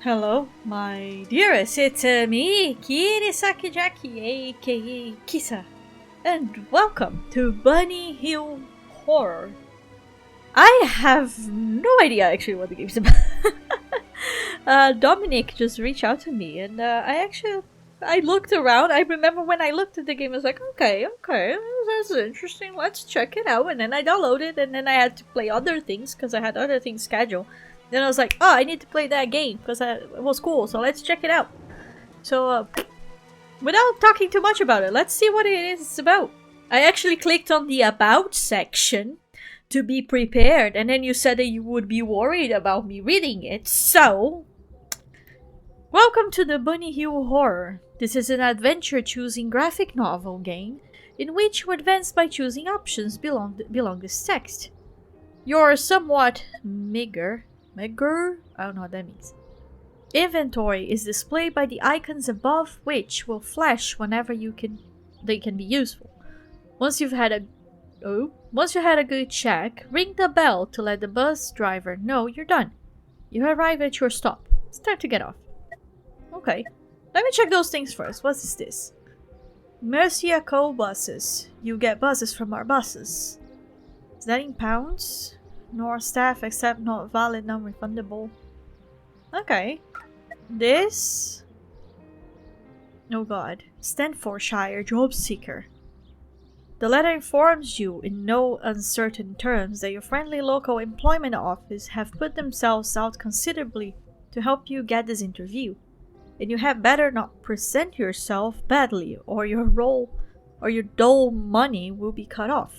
Hello, my dearest, it's me, Kirisaki Jackie, aka Kisa, and welcome to Bunny Hill Horror. I have no idea actually what the game's about. Dominic just reached out to me, and I looked around. I remember when I looked at the game, I was like, okay, that's interesting. Let's check it out. And then I downloaded, and then I had to play other things because I had other things scheduled. Then I was like, oh, I need to play that game because it was cool. So let's check it out. So, without talking too much about it, let's see what it is about. I actually clicked on the About section to be prepared, and then you said that you would be worried about me reading it, so... Welcome to the Bunny Hill Horror. This is an adventure-choosing graphic novel game in which you advance by choosing options belong this text. Your somewhat meager? I don't know what that means. Inventory is displayed by the icons above, which will flash whenever they can be useful. Once you had a good check, ring the bell to let the bus driver know you're done. You arrive at your stop. It's time to get off. Okay, let me check those things first. What is this? Mercia Co buses. You get buses from our buses. Is that in pounds? Nor staff except not valid, non-refundable. Okay. This... Oh god. Stanfordshire job seeker. The letter informs you in no uncertain terms that your friendly local employment office have put themselves out considerably to help you get this interview. And you had better not present yourself badly or your dull money will be cut off.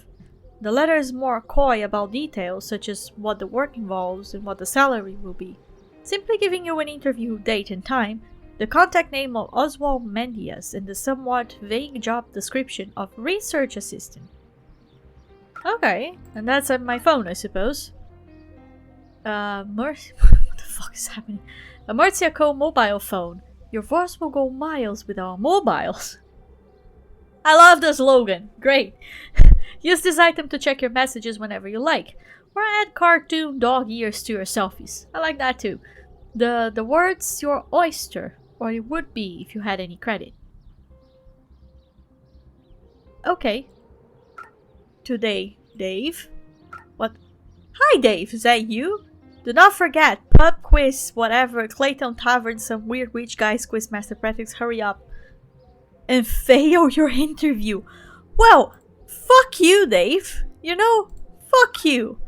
The letter is more coy about details such as what the work involves and what the salary will be, simply giving you an interview date and time, the contact name of Oswald Mendias, and the somewhat vague job description of research assistant. Okay, and that's on my phone, I suppose. What the fuck is happening? A Mercia Co mobile phone. Your voice will go miles with our mobiles. I love the slogan. Great. Use this item to check your messages whenever you like, or add cartoon dog ears to your selfies. I like that too. The word's your oyster, or it would be if you had any credit. Okay. Today, Dave. What? Hi, Dave. Is that you? Do not forget, pub quiz, whatever, Clayton Tavern, some weird witch guys, Quizmaster Practice, hurry up. And fail your interview. Well, fuck you, Dave. You know, fuck you.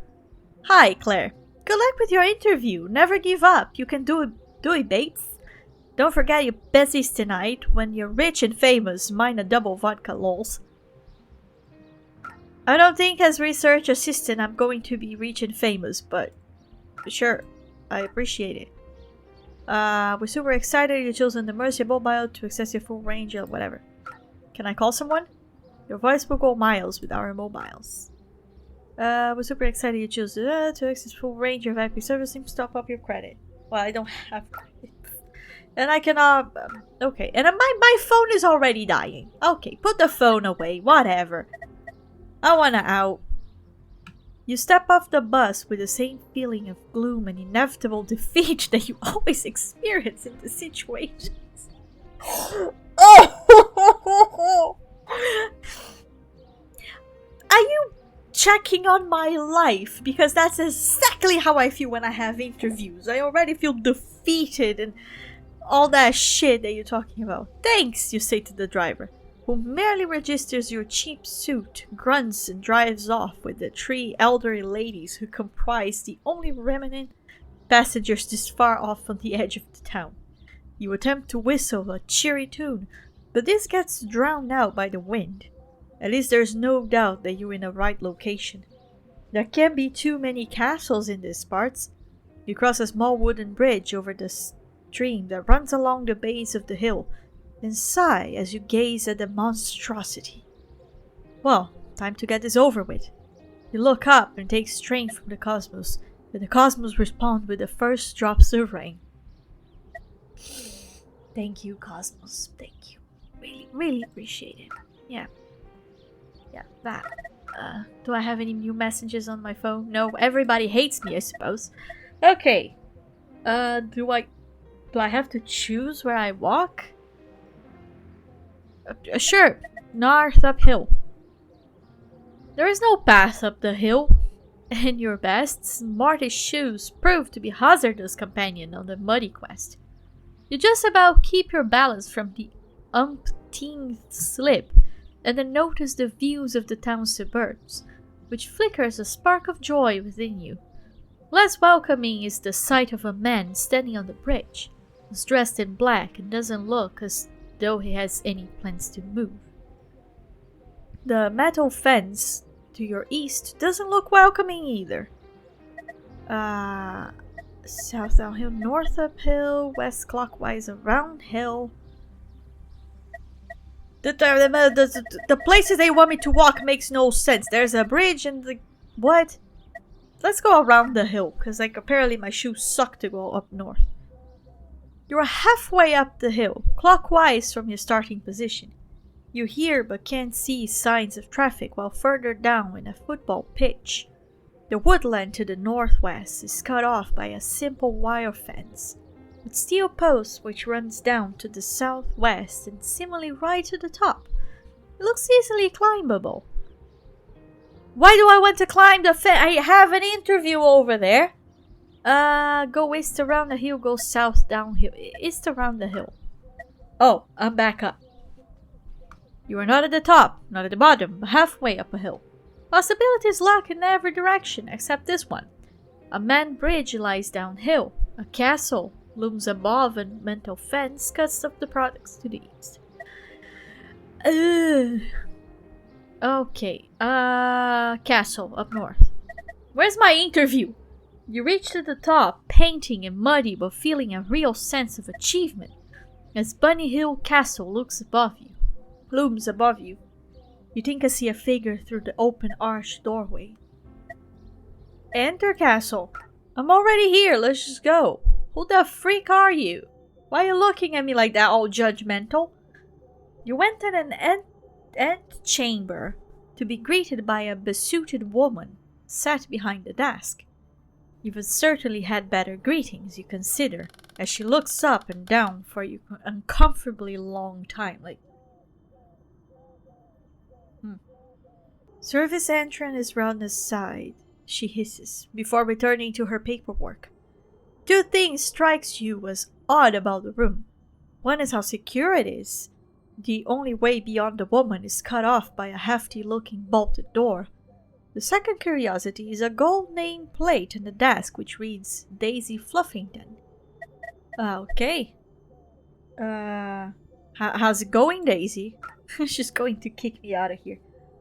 Hi, Claire. Good luck with your interview. Never give up. You can do it, babes. Don't forget your busies tonight. When you're rich and famous, mine a double vodka, lols. I don't think as research assistant I'm going to be rich and famous, but sure, I appreciate it. We're super excited you chosen the Mercy mobile to access your full range or whatever. Can I call someone? Your voice will go miles with our mobiles. We're super excited you chose to access full range of IP servicing. Stop up your credit. Well, I don't have credit. And I cannot... okay, and my phone is already dying. Okay, put the phone away, whatever. I wanna out. You step off the bus with the same feeling of gloom and inevitable defeat that you always experience in the situations. Oh! Are you checking on my life? Because that's exactly how I feel when I have interviews. I already feel defeated and all that shit that you're talking about. Thanks, you say to the driver, who merely registers your cheap suit, grunts, and drives off with the 3 elderly ladies who comprise the only remnant passengers this far off on the edge of the town. You attempt to whistle a cheery tune, but this gets drowned out by the wind. At least there's no doubt that you're in the right location. There can't be too many castles in these parts. You cross a small wooden bridge over the stream that runs along the base of the hill, and sigh as you gaze at the monstrosity. Well, time to get this over with. You look up and take strength from the cosmos, and the cosmos respond with the first drops of rain. Thank you, cosmos. Thank you. Really, really appreciate it. Yeah, that. Do I have any new messages on my phone? No, everybody hates me, I suppose. Okay. Do I Do I have to choose where I walk? Sure, north uphill. There is no path up the hill, and your best, smartest shoes prove to be hazardous companion on the muddy quest. You just about keep your balance from the umpteenth slip, and then notice the views of the town's suburbs, which flickers a spark of joy within you. Less welcoming is the sight of a man standing on the bridge, who's dressed in black and doesn't look as though he has any plans to move. The metal fence to your east doesn't look welcoming either. South downhill, north uphill, west clockwise around hill. The places they want me to walk makes no sense. There's a bridge and the... What? Let's go around the hill, because like apparently my shoes suck to go up north. You're halfway up the hill, clockwise from your starting position. You hear but can't see signs of traffic, while further down in a football pitch, the woodland to the northwest is cut off by a simple wire fence, with steel posts which runs down to the southwest and seemingly right to the top. It looks easily climbable. Why do I want to climb the fence? I have an interview over there. Go east around the hill, go south downhill. East around the hill. Oh, I'm back up. You are not at the top, not at the bottom, but halfway up a hill. Possibilities lock in every direction except this one. A manned bridge lies downhill. A castle looms above, and metal fence cuts off the products to the east. Okay, castle up north. Where's my interview? You reach to the top, panting and muddy, but feeling a real sense of achievement, as Bunny Hill Castle looms above you. You think I see a figure through the open arched doorway. Enter castle. I'm already here, let's just go. Who the freak are you? Why are you looking at me like that, all judgmental? You went in an antechamber to be greeted by a besuited woman sat behind the desk. You've certainly had better greetings, you consider, as she looks up and down for you uncomfortably long time, like... Service entrance is round the side, she hisses, before returning to her paperwork. Two things strikes you as odd about the room. One is how secure it is. The only way beyond the woman is cut off by a hefty-looking bolted door. The second curiosity is a gold name plate on the desk which reads Daisy Fluffington. Okay. How's it going, Daisy? She's going to kick me out of here.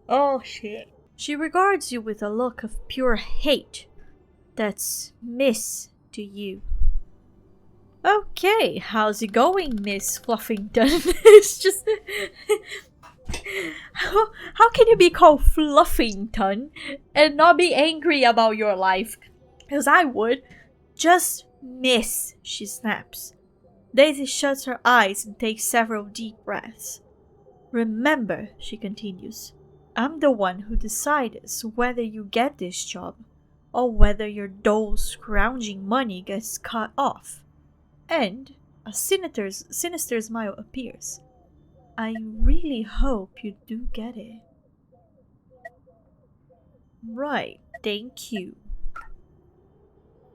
Oh, shit. She regards you with a look of pure hate. That's Miss to you. Okay, how's it going, Miss Fluffington? It's just... How can you be called Fluffington and not be angry about your life? Because I would. Just Miss, she snaps. Daisy shuts her eyes and takes several deep breaths. Remember, she continues, I'm the one who decides whether you get this job or whether your dull scrounging money gets cut off. And a sinister smile appears. I really hope you do get it. Right, thank you.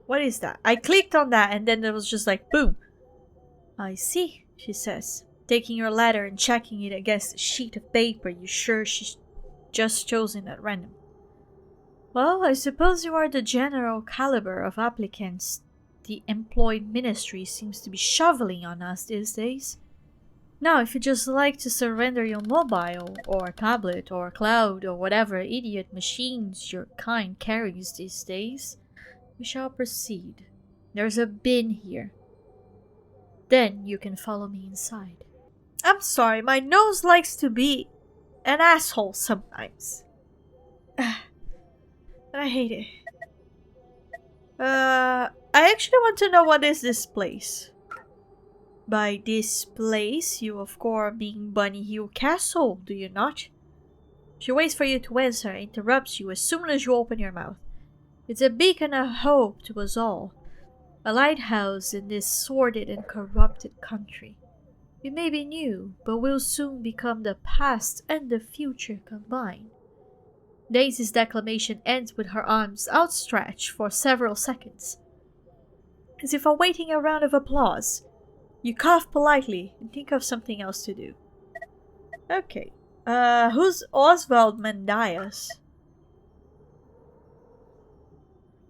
What is that? I clicked on that and then it was just like boom. I see, she says, taking your letter and checking it against a sheet of paper you're sure she's just chosen at random. Well, I suppose you are the general caliber of applicants the employed ministry seems to be shoveling on us these days. Now, if you just like to surrender your mobile, or tablet, or cloud, or whatever idiot machines your kind carries these days, we shall proceed. There's a bin here. Then you can follow me inside. I'm sorry, my nose likes to be an asshole sometimes. I hate it. I actually want to know what is this place. By this place, you of course mean Bunny Hill Castle, do you not? She waits for you to answer and interrupts you as soon as you open your mouth. It's a beacon of hope to us all. A lighthouse in this sordid and corrupted country. We may be new, but we'll soon become the past and the future combined. Daisy's declamation ends with her arms outstretched for several seconds, as if awaiting a round of applause. You cough politely and think of something else to do. Okay. Who's Oswald Mandias?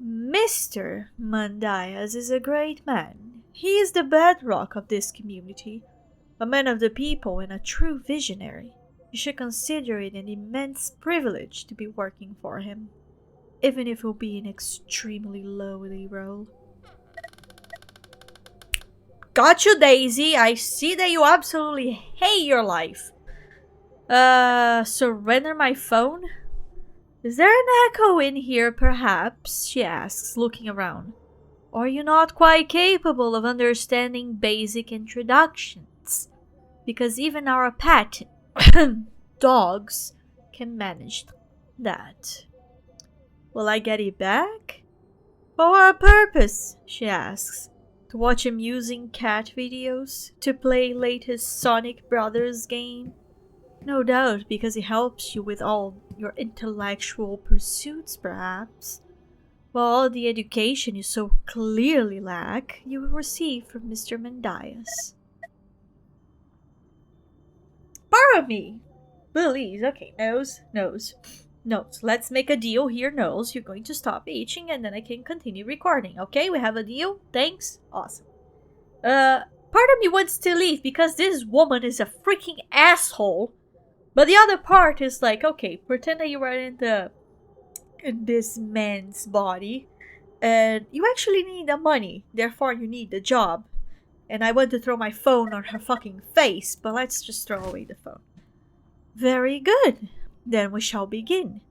Mr. Mandias is a great man. He is the bedrock of this community, a man of the people and a true visionary. You should consider it an immense privilege to be working for him, even if it will be an extremely lowly role. Got you, Daisy. I see that you absolutely hate your life. Surrender my phone? Is there an echo in here, perhaps? She asks, looking around. Or are you not quite capable of understanding basic introductions? Because even our pet dogs can manage that. Will I get it back? For what purpose? She asks. To watch amusing cat videos? To play latest Sonic Brothers game? No doubt, because it helps you with all your intellectual pursuits, perhaps. Well, all the education you so clearly lack, you will receive from Mr. Mandias. Borrow me! Please, okay, nose. Let's make a deal here, nose. You're going to stop itching and then I can continue recording, okay? We have a deal? Thanks? Awesome. Part of me wants to leave because this woman is a freaking asshole. But the other part is like, okay, pretend that you are in this man's body, and you actually need the money, therefore you need the job. And I want to throw my phone on her fucking face, but let's just throw away the phone. Very good. Then we shall begin.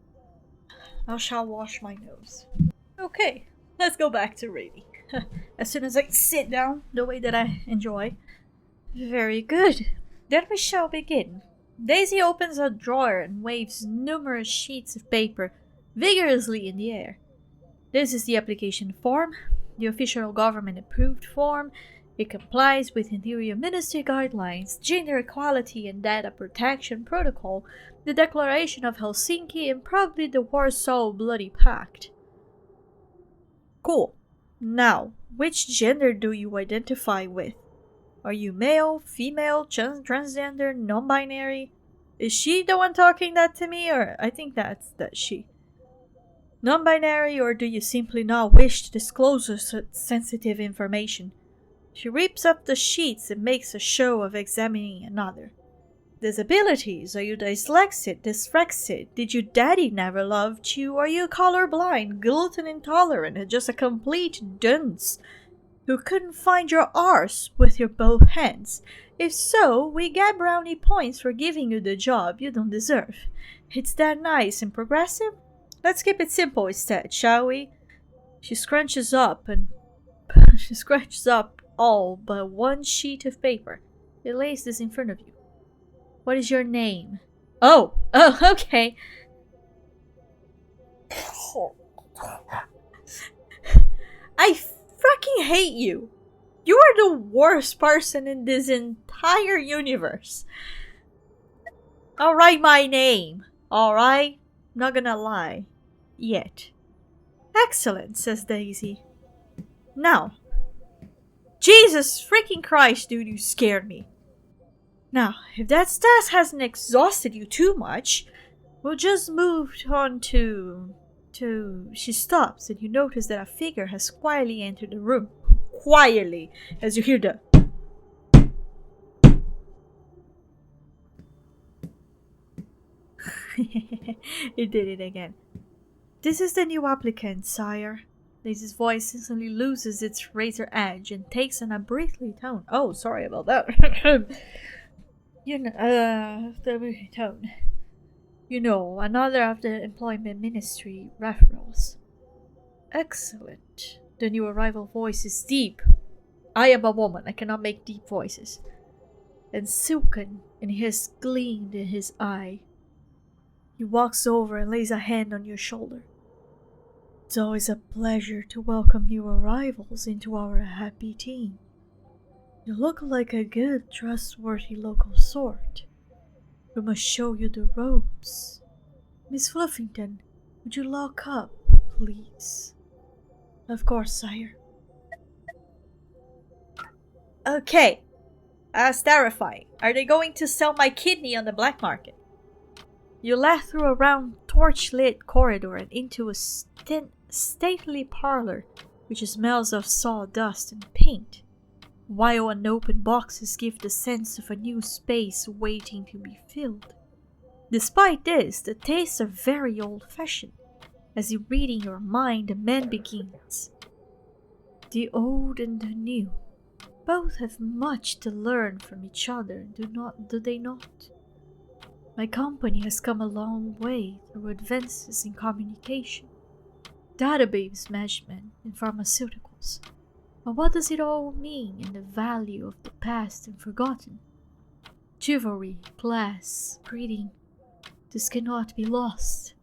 I shall wash my nose. Okay, let's go back to reading. As soon as I sit down, the way that I enjoy. Very good. Then we shall begin. Daisy opens a drawer and waves numerous sheets of paper vigorously in the air. This is the application form, the official government-approved form. It complies with Interior Ministry guidelines, gender equality and data protection protocol, the Declaration of Helsinki, and probably the Warsaw Bloody Pact. Cool. Now, which gender do you identify with? Are you male, female, transgender, non-binary? Is she the one talking that to me, or I think that's she? Non-binary, or do you simply not wish to disclose such sensitive information? She rips up the sheets and makes a show of examining another. Disabilities, are you dyslexic? Did your daddy never loved you? Are you colorblind, gluten intolerant, and just a complete dunce who couldn't find your arse with your both hands? If so, we get brownie points for giving you the job you don't deserve. It's that nice and progressive? Let's keep it simple instead, shall we? She scrunches up all but one sheet of paper. It lays this in front of you. What is your name? Oh, okay. I fucking hate you. You are the worst person in this entire universe. I'll write my name, alright? Not gonna lie. Yet. Excellent, says Daisy. Now. Jesus freaking Christ, dude, you scared me. Now, if that task hasn't exhausted you too much, we'll just move on to... She stops, and you notice that a figure has quietly entered the room. Quietly, as you hear the... It did it again. This is the new applicant, sire. Daisy's voice instantly loses its razor edge and takes on a breathly tone. Oh, sorry about that. The tone. You know, another of the Employment Ministry referrals. Excellent. The new arrival voice is deep. I am a woman, I cannot make deep voices. And silken, and he has gleamed in his eye. He walks over and lays a hand on your shoulder. It's always a pleasure to welcome new arrivals into our happy team. You look like a good, trustworthy local sort. We must show you the ropes. Miss Fluffington, would you lock up, please? Of course, sire. Okay, that's terrifying. Are they going to sell my kidney on the black market? You led through a round, torch-lit corridor and into a stately parlor, which smells of sawdust and paint, while unopened boxes give the sense of a new space waiting to be filled. Despite this, the tastes are very old-fashioned. As you read in your mind, the man begins. The old and the new. Both have much to learn from each other, do they not? My company has come a long way through advances in communication, database management, and pharmaceuticals. But what does it all mean in the value of the past and forgotten? Chivalry, class, breeding, this cannot be lost.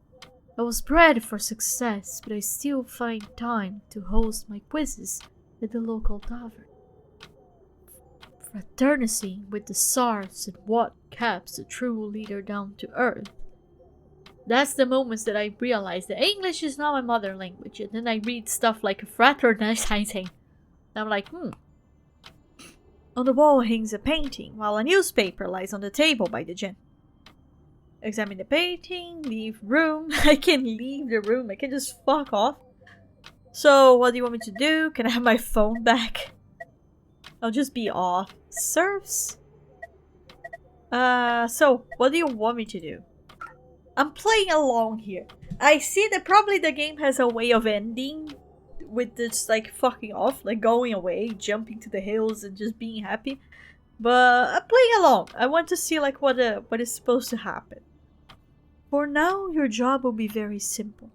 I was bred for success, but I still find time to host my quizzes at the local tavern. Fraternizing with the SARS and what caps a true leader down to earth. That's the moments that I realize that English is not my mother language, and then I read stuff like fraternizing. I'm like, On the wall hangs a painting, while a newspaper lies on the table by the gin. Examine the painting, leave room. I can leave the room, I can just fuck off. So, what do you want me to do? Can I have my phone back? I'll just be off. Serves? So, what do you want me to do? I'm playing along here. I see that probably the game has a way of ending with this, like, fucking off, like going away, jumping to the hills and just being happy. But I'm playing along. I want to see, like, what is supposed to happen. For now, your job will be very simple.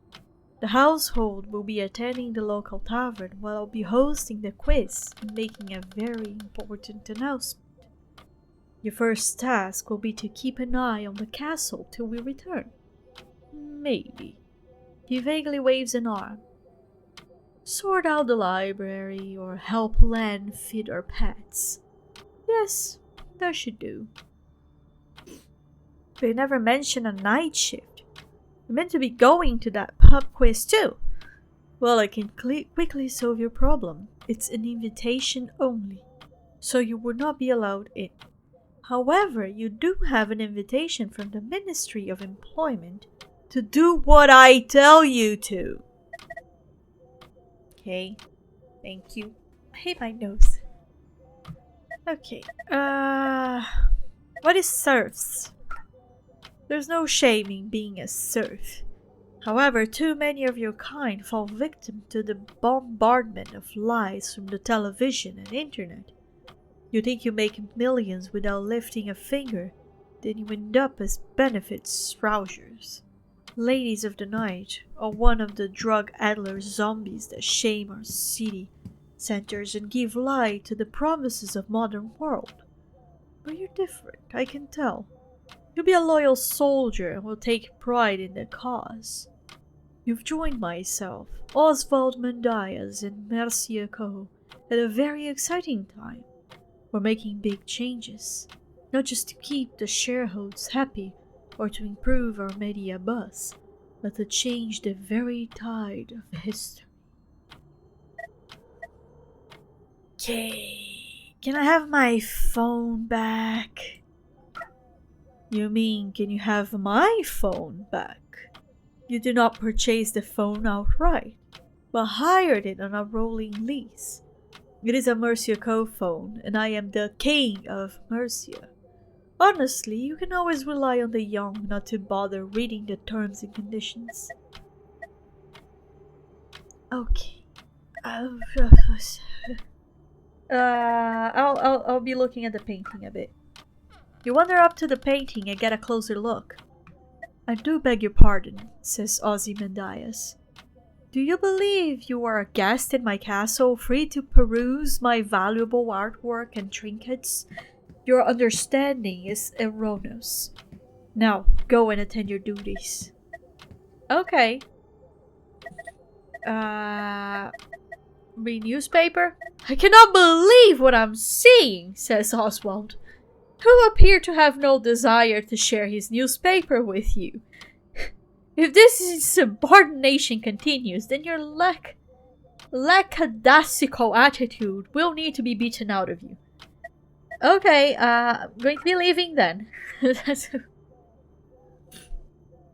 The household will be attending the local tavern while I'll be hosting the quiz and making a very important announcement. Your first task will be to keep an eye on the castle till we return. Maybe. He vaguely waves an arm. Sort out the library or help Len feed our pets. Yes, that should do. They never mention a night shift. You're meant to be going to that pub quiz too. Well, I can quickly solve your problem. It's an invitation only, so you would not be allowed in. However, you do have an invitation from the Ministry of Employment to do what I tell you to. Okay, thank you. I hate my nose. Okay, what is serfs? There's no shame in being a serf. However, too many of your kind fall victim to the bombardment of lies from the television and internet. You think you make millions without lifting a finger, then you end up as benefit sprousers. Ladies of the night are one of the drug-addler zombies that shame our city centers and give lie to the promises of modern world. But you're different, I can tell. You'll be a loyal soldier and will take pride in the cause. You've joined myself, Oswald Mendias, and Mercia Co. at a very exciting time. We're making big changes, not just to keep the shareholders happy or to improve our media buzz, but to change the very tide of history. Okay, can I have my phone back? You mean, can you have my phone back? You did not purchase the phone outright, but hired it on a rolling lease. It is a Mercia Co. phone, and I am the king of Mercia. Honestly, you can always rely on the young not to bother reading the terms and conditions. Okay. I'll be looking at the painting a bit. You wander up to the painting and get a closer look. I do beg your pardon, says Ozymandias. Do you believe you are a guest in my castle, free to peruse my valuable artwork and trinkets? Your understanding is erroneous. Now, go and attend your duties. Okay. Read newspaper? I cannot believe what I'm seeing, says Oswald, who appeared to have no desire to share his newspaper with you. If this insubordination continues, then your lackadaisical attitude will need to be beaten out of you. Okay, I'm going to be leaving then.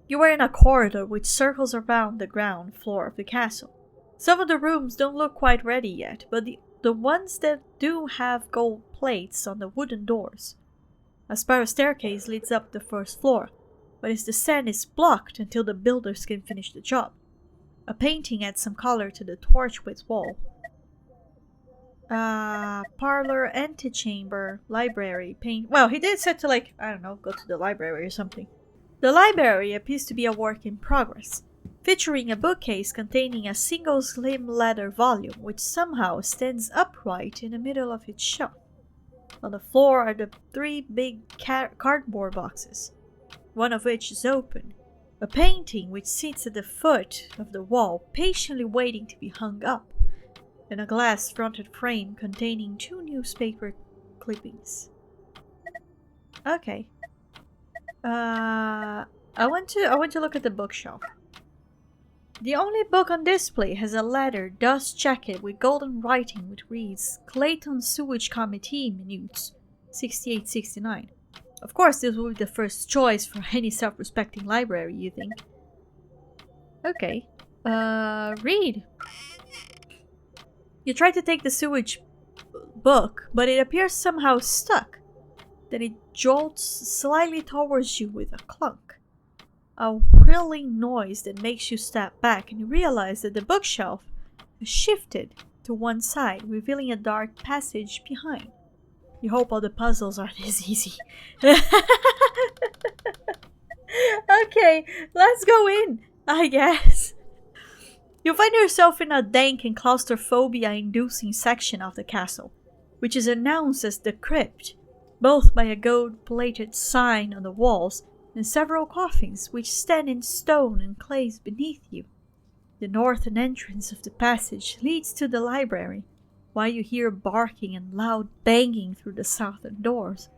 You are in a corridor which circles around the ground floor of the castle. Some of the rooms don't look quite ready yet, but the ones that do have gold plates on the wooden doors. A spiral staircase leads up the first floor, but its descent is blocked until the builders can finish the job. A painting adds some color to the torchlit wall. Parlor, antechamber, library, paint. Well, he did set to go to the library or something. The library appears to be a work in progress, featuring a bookcase containing a single slim leather volume which somehow stands upright in the middle of its shelf. On the floor are the 3 big cardboard boxes, one of which is open, a painting which sits at the foot of the wall patiently waiting to be hung up, and a glass-fronted frame containing 2 newspaper clippings. Okay. I want to look at the bookshelf. The only book on display has a leather dust jacket with golden writing which reads Clayton Sewage Committee Minutes 6869. Of course, this will be the first choice for any self-respecting library, you think. Okay. Read. You try to take the sewage book, but it appears somehow stuck. Then it jolts slightly towards you with a clunk. A whirling noise that makes you step back, and you realize that the bookshelf has shifted to one side, revealing a dark passage behind. You hope all the puzzles aren't as easy. Okay, let's go in, I guess. You find yourself in a dank and claustrophobia-inducing section of the castle, which is announced as the crypt, both by a gold-plated sign on the walls and several coffins which stand in stone and clays beneath you. The northern entrance of the passage leads to the library, while you hear barking and loud banging through the southern doors.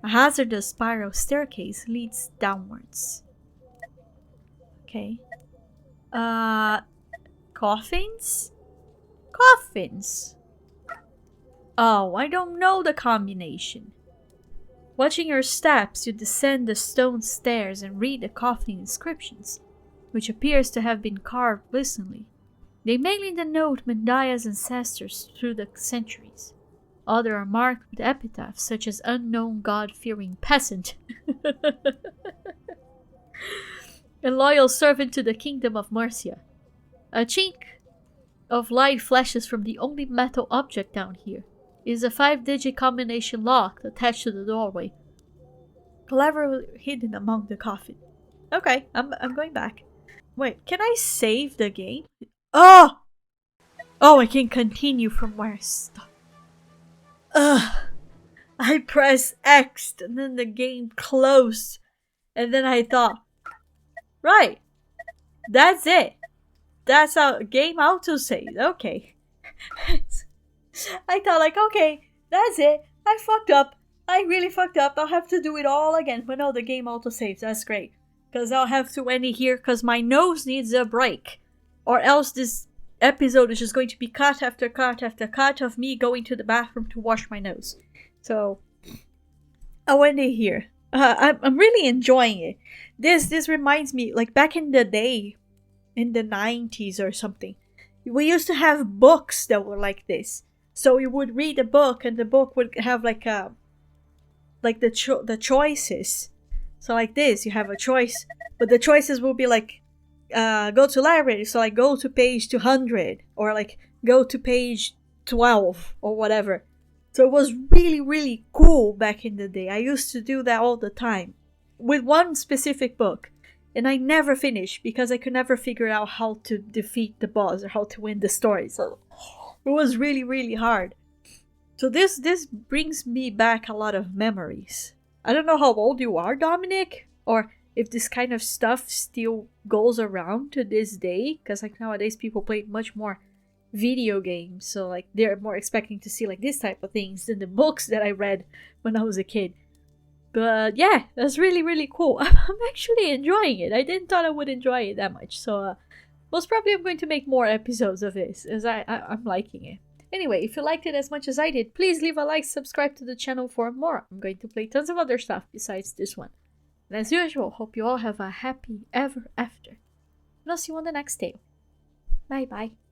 A hazardous spiral staircase leads downwards. Okay. Coffins? Coffins! Oh, I don't know the combination. Watching your steps, you descend the stone stairs and read the coffin inscriptions, which appears to have been carved recently. They mainly denote Mendia's ancestors through the centuries. Others are marked with epitaphs such as unknown God-fearing peasant and loyal servant to the kingdom of Mercia. A chink of light flashes from the only metal object down here. It is a 5-digit combination lock attached to the doorway, cleverly hidden among the coffin. Okay, I'm going back. Wait, can I save the game? Oh! Oh, I can continue from where I stopped. I pressed X and then the game closed. And then I thought, right, that's it. That's how game autosave. Okay. I thought okay, that's it. I fucked up. I really fucked up. I'll have to do it all again. But no, the game autosaves. That's great. Because I'll have to end it here because my nose needs a break. Or else this episode is just going to be cut after cut after cut of me going to the bathroom to wash my nose. So, I'll end it here. I'm really enjoying it. This reminds me, back in the day, in the 90s or something, we used to have books that were like this. So you would read a book, and the book would have the choices. So like this, you have a choice, but the choices will be go to library. So go to page 200, or go to page 12 or whatever. So it was really, really cool back in the day. I used to do that all the time with one specific book. And I never finished because I could never figure out how to defeat the boss or how to win the story. So it was really, really hard. So this brings me back a lot of memories. I don't know how old you are, Dominic, or if this kind of stuff still goes around to this day, because like nowadays people play much more video games, so like they're more expecting to see like this type of things than the books that I read when I was a kid. But yeah, that's really really cool. I'm actually enjoying it. I didn't thought I would enjoy it that much, so most probably I'm going to make more episodes of this, as I'm liking it. Anyway, if you liked it as much as I did, please leave a like, subscribe to the channel for more. I'm going to play tons of other stuff besides this one. And as usual, hope you all have a happy ever after. And I'll see you on the next tale. Bye bye.